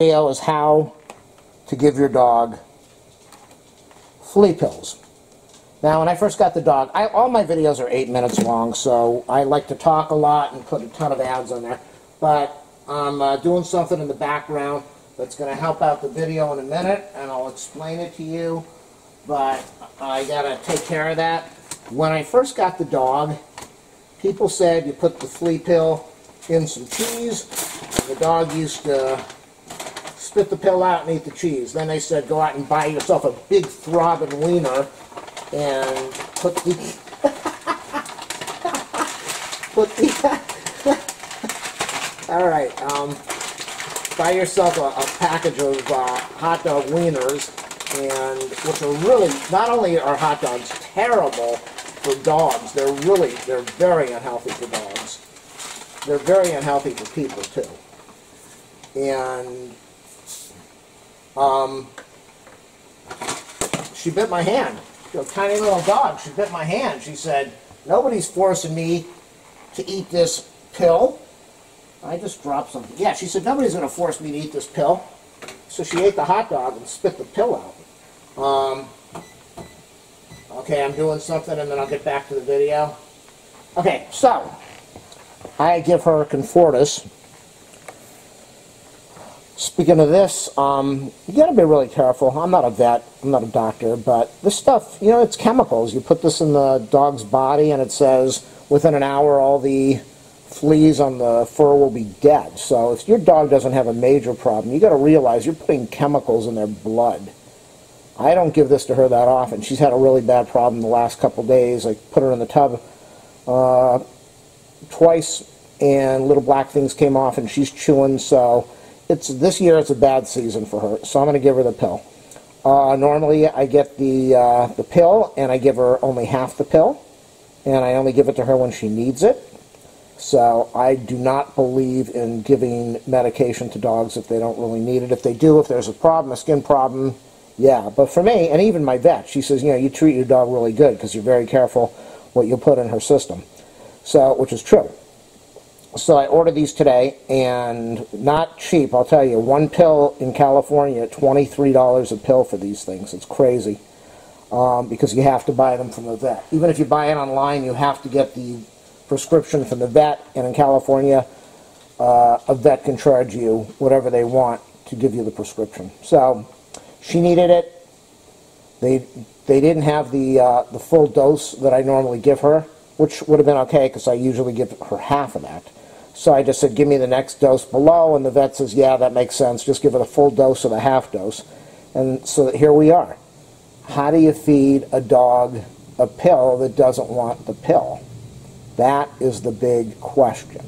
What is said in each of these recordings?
Video is how to give your dog flea pills. Now, when I first got the dog, all my videos are 8 minutes long, so I like to talk a lot and put a ton of ads on there. But I'm doing something in the background that's going to help out the video in a minute, and I'll explain it to you. But I got to take care of that. When I first got the dog, people said you put the flea pill in some cheese, and the dog used to spit the pill out and eat the cheese. Then they said go out and buy yourself a big throbbing wiener and put the all right, buy yourself a package of hot dog wieners, and which are really, not only are hot dogs terrible for dogs, they're very unhealthy for dogs. They're very unhealthy for people too. And she bit my hand. A tiny little dog. She bit my hand. She said, "Nobody's forcing me to eat this pill." I just dropped something. Yeah, she said, "Nobody's going to force me to eat this pill." So she ate the hot dog and spit the pill out. Okay, I'm doing something and then I'll get back to the video. Okay, so I give her Confortis. Speaking of this, you got to be really careful. I'm not a vet, I'm not a doctor, but this stuff, you know, it's chemicals. You put this in the dog's body and it says within an hour all the fleas on the fur will be dead. So if your dog doesn't have a major problem, you got to realize you're putting chemicals in their blood. I don't give this to her that often. She's had a really bad problem the last couple days. I put her in the tub twice and little black things came off and she's chewing, so this year it's a bad season for her, so I'm going to give her the pill. Normally I get the pill and I give her only half the pill, and I only give it to her when she needs it. So I do not believe in giving medication to dogs if they don't really need it. If they do, if there's a problem, a skin problem, yeah. But for me, and even my vet, she says, you know, you treat your dog really good because you're very careful what you put in her system. So, which is true. So I ordered these today, and not cheap, I'll tell you. One pill in California, $23 a pill for these things. It's crazy, because you have to buy them from the vet. Even if you buy it online, you have to get the prescription from the vet, and in California, a vet can charge you whatever they want to give you the prescription. So she needed it. They didn't have the full dose that I normally give her, which would have been okay because I usually give her half of that. So I just said, give me the next dose below, and the vet says, yeah, that makes sense. Just give her the full dose or the half dose. And so here we are. How do you feed a dog a pill that doesn't want the pill? That is the big question.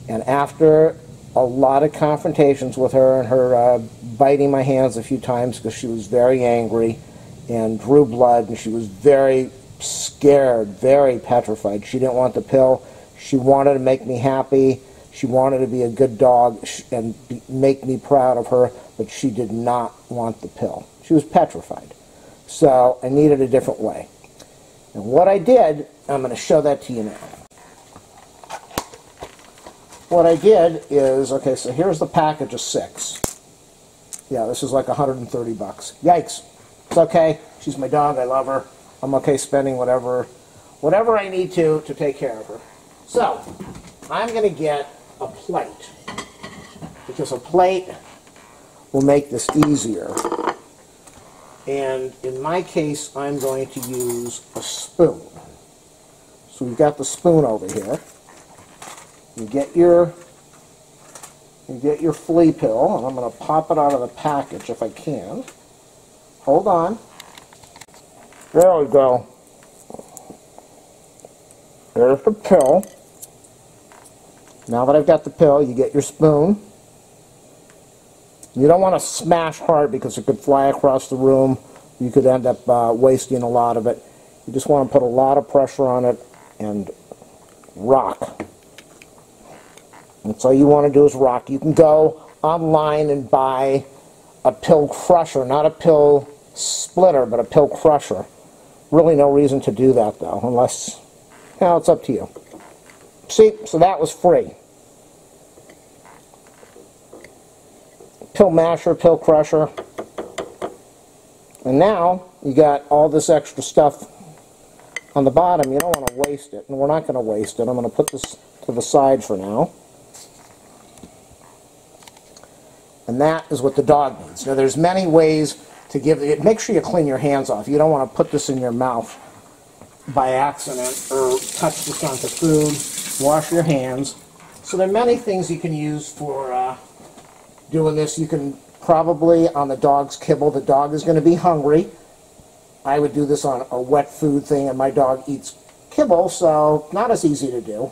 And after a lot of confrontations with her and her biting my hands a few times because she was very angry and drew blood, and she was very scared, very petrified. She didn't want the pill. She wanted to make me happy. She wanted to be a good dog and make me proud of her, but she did not want the pill. She was petrified. So I needed a different way. And what I did, I'm going to show that to you now. What I did is, okay, so here's the package of 6. Yeah, this is like 130 bucks. Yikes. It's okay. She's my dog. I love her. I'm okay spending whatever I need to take care of her. So, I'm going to get a plate, because a plate will make this easier. And in my case, I'm going to use a spoon. So we've got the spoon over here. You get your flea pill, and I'm going to pop it out of the package if I can. Hold on. There we go. There's the pill. Now that I've got the pill, you get your spoon. You don't want to smash hard because it could fly across the room. You could end up wasting a lot of it. You just want to put a lot of pressure on it and rock. That's all you want to do is rock. You can go online and buy a pill crusher, not a pill splitter, but a pill crusher. Really no reason to do that, though, unless, you know, it's up to you. See, so that was free. pill masher, pill crusher. And now you got all this extra stuff on the bottom. You don't want to waste it, and we're not going to waste it. I'm going to put this to the side for now. And that is what the dog needs. Now there's many ways to give it. Make sure you clean your hands off. You don't want to put this in your mouth by accident or touch this onto food. Wash your hands. So there are many things you can use for doing this. You can probably, on the dog's kibble, the dog is going to be hungry. I would do this on a wet food thing, and my dog eats kibble, so not as easy to do.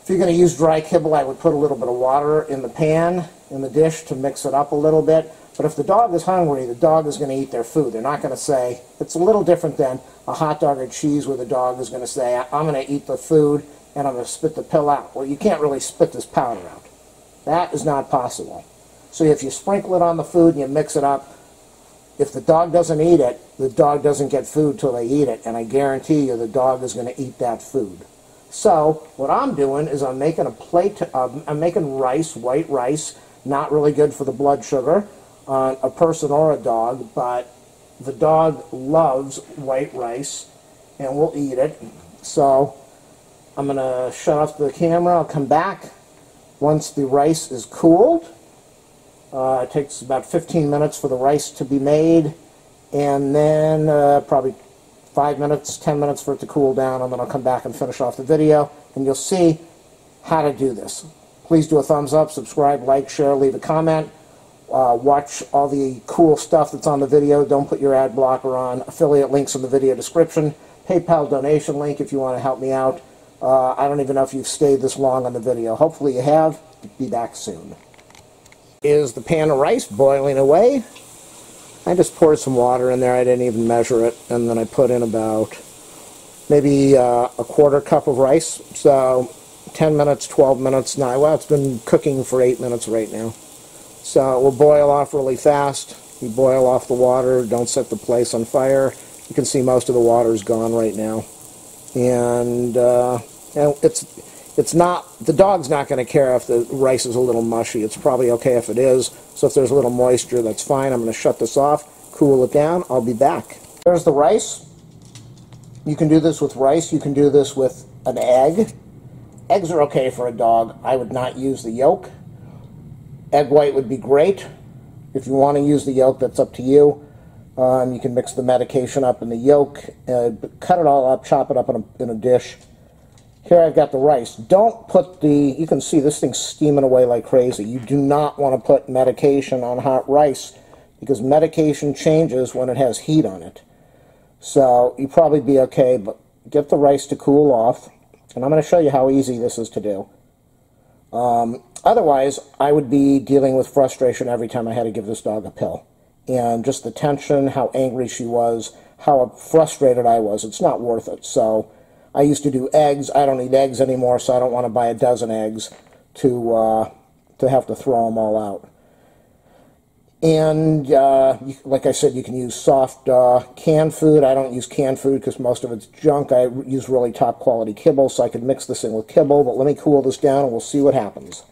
If you're going to use dry kibble, I would put a little bit of water in the pan, in the dish, to mix it up a little bit. But if the dog is hungry, the dog is going to eat their food. They're not going to say, it's a little different than a hot dog or cheese where the dog is going to say, I'm going to eat the food and I'm going to spit the pill out. Well, you can't really spit this powder out. That is not possible. So if you sprinkle it on the food and you mix it up, if the dog doesn't eat it, the dog doesn't get food till they eat it, and I guarantee you the dog is going to eat that food. So what I'm doing is I'm making a plate, I'm making rice, white rice, not really good for the blood sugar on a person or a dog, but the dog loves white rice and will eat it. So I'm going to shut off the camera. I'll come back once the rice is cooled. It takes about 15 minutes for the rice to be made, and then probably 5 minutes, 10 minutes for it to cool down, and then I'll come back and finish off the video, and you'll see how to do this. Please do a thumbs up, subscribe, like, share, leave a comment. Watch all the cool stuff that's on the video. Don't put your ad blocker on. Affiliate links in the video description. PayPal donation link if you want to help me out. I don't even know if you've stayed this long on the video. Hopefully you have. Be back soon. Is the pan of rice boiling away? I just poured some water in there. I didn't even measure it, and then I put in about maybe a quarter cup of rice. So 10 minutes, 12 minutes now. Well, it's been cooking for 8 minutes right now. So it will boil off really fast. You boil off the water. Don't set the place on fire. You can see most of the water is gone right now, and it's not, the dog's not going to care if the rice is a little mushy. It's probably okay if it is. So if there's a little moisture, that's fine. I'm going to shut this off, cool it down. I'll be back. There's the rice. You can do this with rice. You can do this with an egg. Eggs are okay for a dog. I would not use the yolk. Egg white would be great. If you want to use the yolk, that's up to you. You can mix the medication up in the yolk, cut it all up, chop it up in a dish. Here I've got the rice. Don't put you can see this thing's steaming away like crazy. You do not want to put medication on hot rice because medication changes when it has heat on it. So you'd probably be okay, but get the rice to cool off. And I'm going to show you how easy this is to do. Otherwise, I would be dealing with frustration every time I had to give this dog a pill. And just the tension, how angry she was, how frustrated I was. It's not worth it. So I used to do eggs. I don't eat eggs anymore, so I don't want to buy a dozen eggs to have to throw them all out. And like I said, you can use soft canned food. I don't use canned food because most of it's junk. I use really top quality kibble, so I could mix this in with kibble. But let me cool this down and we'll see what happens.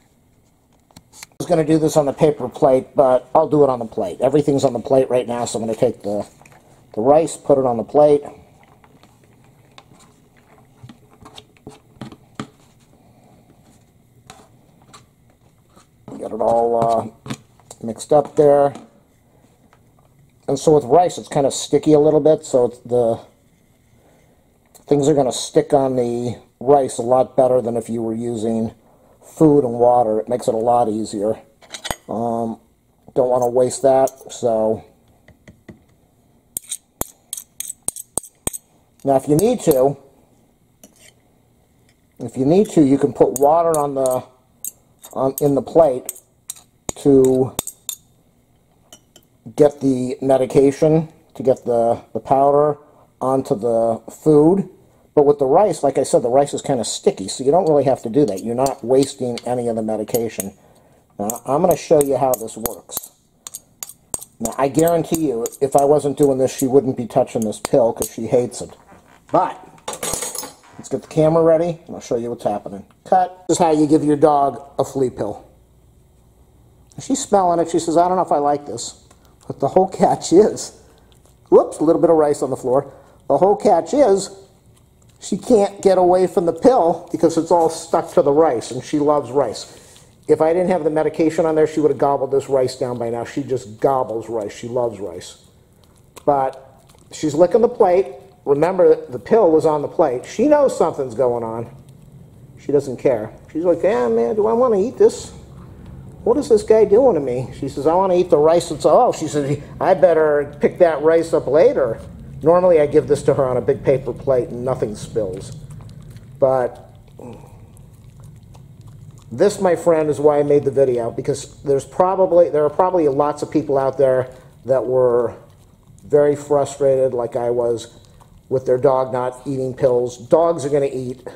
I was going to do this on the paper plate, but I'll do it on the plate. Everything's on the plate right now, so I'm going to take the rice, put it on the plate. Get it all mixed up there. And so with rice, it's kind of sticky a little bit, so the things are going to stick on the rice a lot better than if you were using food and water. It makes it a lot easier. Don't want to waste that, so now if you need to, you can put water in the plate to get the medication, to get the powder onto the food. But with the rice, like I said, the rice is kind of sticky, so you don't really have to do that. You're not wasting any of the medication. Now, I'm going to show you how this works. Now, I guarantee you, if I wasn't doing this, she wouldn't be touching this pill because she hates it. But let's get the camera ready, and I'll show you what's happening. Cut. This is how you give your dog a flea pill. She's smelling it. She says, I don't know if I like this. But the whole catch is, whoops, a little bit of rice on the floor. The whole catch is she can't get away from the pill because it's all stuck to the rice, and she loves rice. If I didn't have the medication on there, she would have gobbled this rice down by now. She just gobbles rice. She loves rice. But she's licking the plate. Remember, the pill was on the plate. She knows something's going on. She doesn't care. She's like, yeah, man, do I want to eat this? What is this guy doing to me? She says, I want to eat the rice. She says, I better pick that rice up later. Normally, I give this to her on a big paper plate and nothing spills. But this, my friend, is why I made the video, because there are probably lots of people out there that were very frustrated, like I was, with their dog not eating pills. Dogs are going to eat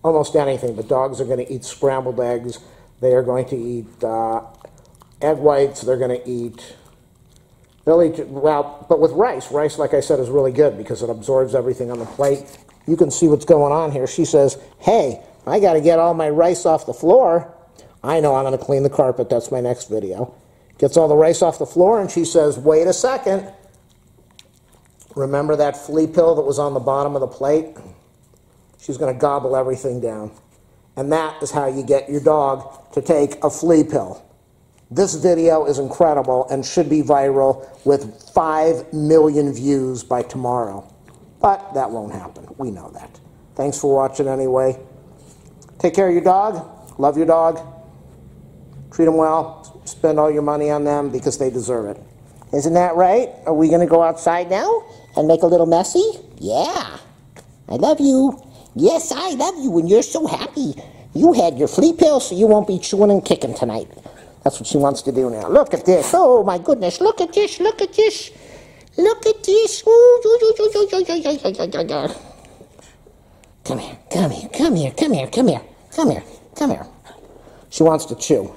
almost anything, but dogs are going to eat scrambled eggs. They are going to eat egg whites. They're going to eat, but with rice. Rice, like I said, is really good because it absorbs everything on the plate. You can see what's going on here. She says, hey, I got to get all my rice off the floor. I know, I'm going to clean the carpet. That's my next video. Gets all the rice off the floor, and she says, wait a second. Remember that flea pill that was on the bottom of the plate? She's going to gobble everything down. And that is how you get your dog to take a flea pill. This video is incredible and should be viral with 5 million views by tomorrow. But that won't happen. We know that. Thanks for watching anyway. Take care of your dog. Love your dog. Treat them well. Spend all your money on them because they deserve it. Isn't that right? Are we going to go outside now and make a little messy? Yeah. I love you. Yes, I love you, and you're so happy. You had your flea pill, so you won't be chewing and kicking tonight. That's what she wants to do now. Look at this. Oh, my goodness. Look at this. Look at this. Look at this. Come here. Come here. Come here. Come here. Come here. Come here. Come here. She wants to chew.